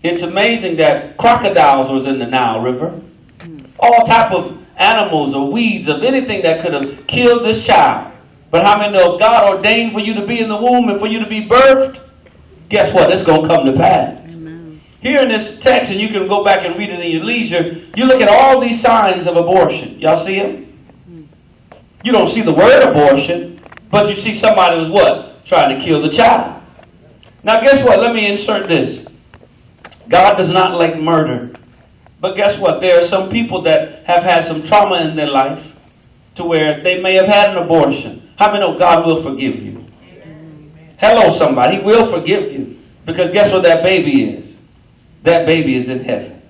It's amazing that crocodiles was in the Nile River. All type of animals or weeds of anything that could have killed this child. But how many know if God ordained for you to be in the womb and for you to be birthed, guess what? It's going to come to pass. Amen. Here in this text, and you can go back and read it in your leisure, you look at all these signs of abortion. Y'all see them? You don't see the word abortion, but you see somebody was what? Trying to kill the child. Now guess what? Let me insert this. God does not like murder. But guess what? There are some people that have had some trauma in their life to where they may have had an abortion. How many know God will forgive you? Hello, somebody. He will forgive you. Because guess what that baby is? That baby is in heaven.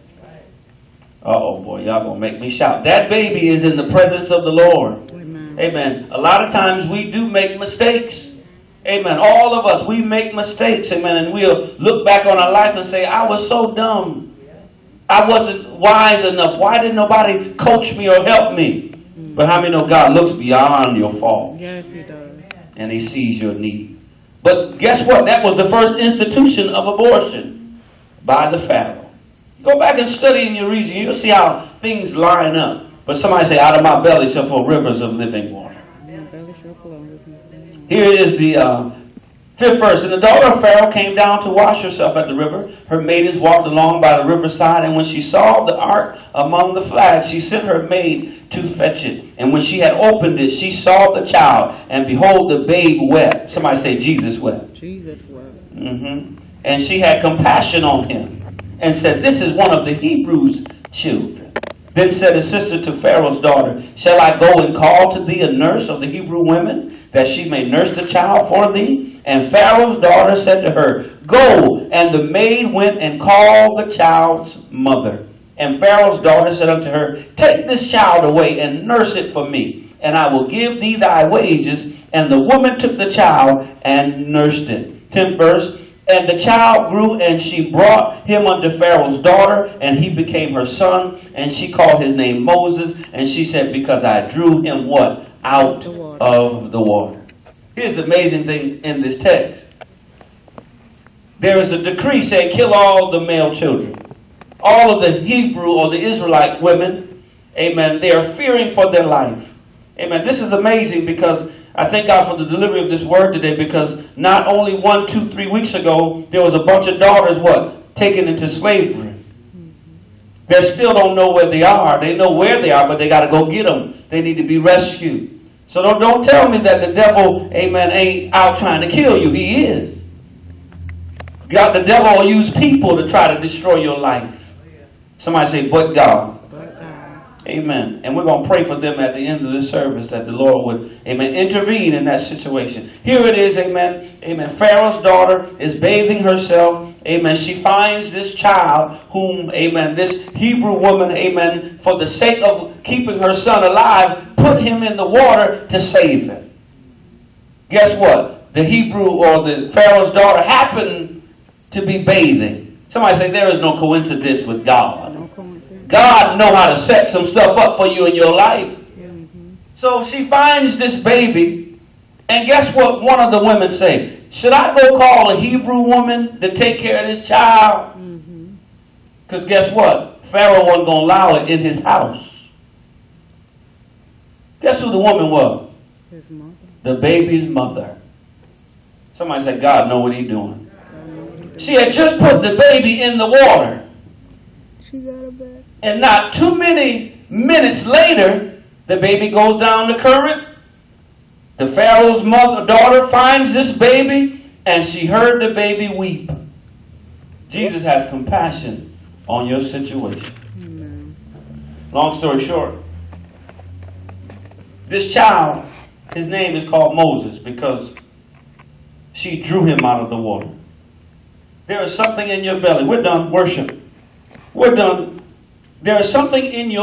Uh-oh, boy. Y'all going to make me shout. That baby is in the presence of the Lord. Amen. Amen. A lot of times we do make mistakes. Amen. All of us, we make mistakes. Amen. And we'll look back on our life and say, I was so dumb. I wasn't wise enough. Why didn't nobody coach me or help me? But how many know God looks beyond your fault? Yes, He does. And He sees your need. But guess what? That was the first institution of abortion by the Pharaoh. Go back and study in your region. You'll see how things line up. But somebody say, out of my belly shall flow rivers of living water. Here is the 5th verse. And the daughter of Pharaoh came down to wash herself at the river. Her maidens walked along by the riverside, and when she saw the ark among the flags, she sent her maid to fetch it. And when she had opened it, she saw the child, and behold, the babe wept. Somebody say, Jesus wept. Jesus wept. And she had compassion on him, and said, this is one of the Hebrews' children. Then said his sister to Pharaoh's daughter, shall I go and call to thee a nurse of the Hebrew women, that she may nurse the child for thee? And Pharaoh's daughter said to her, go. And the maid went and called the child's mother. And Pharaoh's daughter said unto her, take this child away and nurse it for me, and I will give thee thy wages. And the woman took the child and nursed it. 10th verse. And the child grew, and she brought him unto Pharaoh's daughter, and he became her son. And she called his name Moses, and she said, because I drew him what? Out of the water. Here's the amazing thing in this text. There is a decree saying, kill all the male children. All of the Hebrew or the Israelite women, amen, they are fearing for their life. Amen. This is amazing because I thank God for the delivery of this word today, because not only 1, 2, 3 weeks ago, there was a bunch of daughters, what? Taken into slavery. They still don't know where they are. They know where they are, but they got to go get them. They need to be rescued. So don't tell me that the devil, amen, ain't out trying to kill you. He is. God, the devil will use people to try to destroy your life. Somebody say, but God. Amen. And we're going to pray for them at the end of this service, that the Lord would, amen, intervene in that situation. Here it is, amen. Amen. Pharaoh's daughter is bathing herself. Amen. She finds this child whom, amen, this Hebrew woman, amen, for the sake of keeping her son alive, put him in the water to save him. Guess what? The Hebrew or the Pharaoh's daughter happened to be bathing. Somebody say, there is no coincidence with God. God know how to set some stuff up for you in your life. So she finds this baby, and guess what one of the women say? Should I go call a Hebrew woman to take care of this child? Because guess what? Pharaoh wasn't going to allow it in his house. Guess who the woman was? His mother. The baby's mother. Somebody said, God know what he's doing. She had just put the baby in the water. She got a bag. And not too many minutes later, the baby goes down the current. The Pharaoh's daughter finds this baby, and she heard the baby weep. Jesus has compassion on your situation. Amen. Long story short, this child, his name is called Moses because she drew him out of the water. There is something in your belly. We're done. Worship. We're done. There is something in your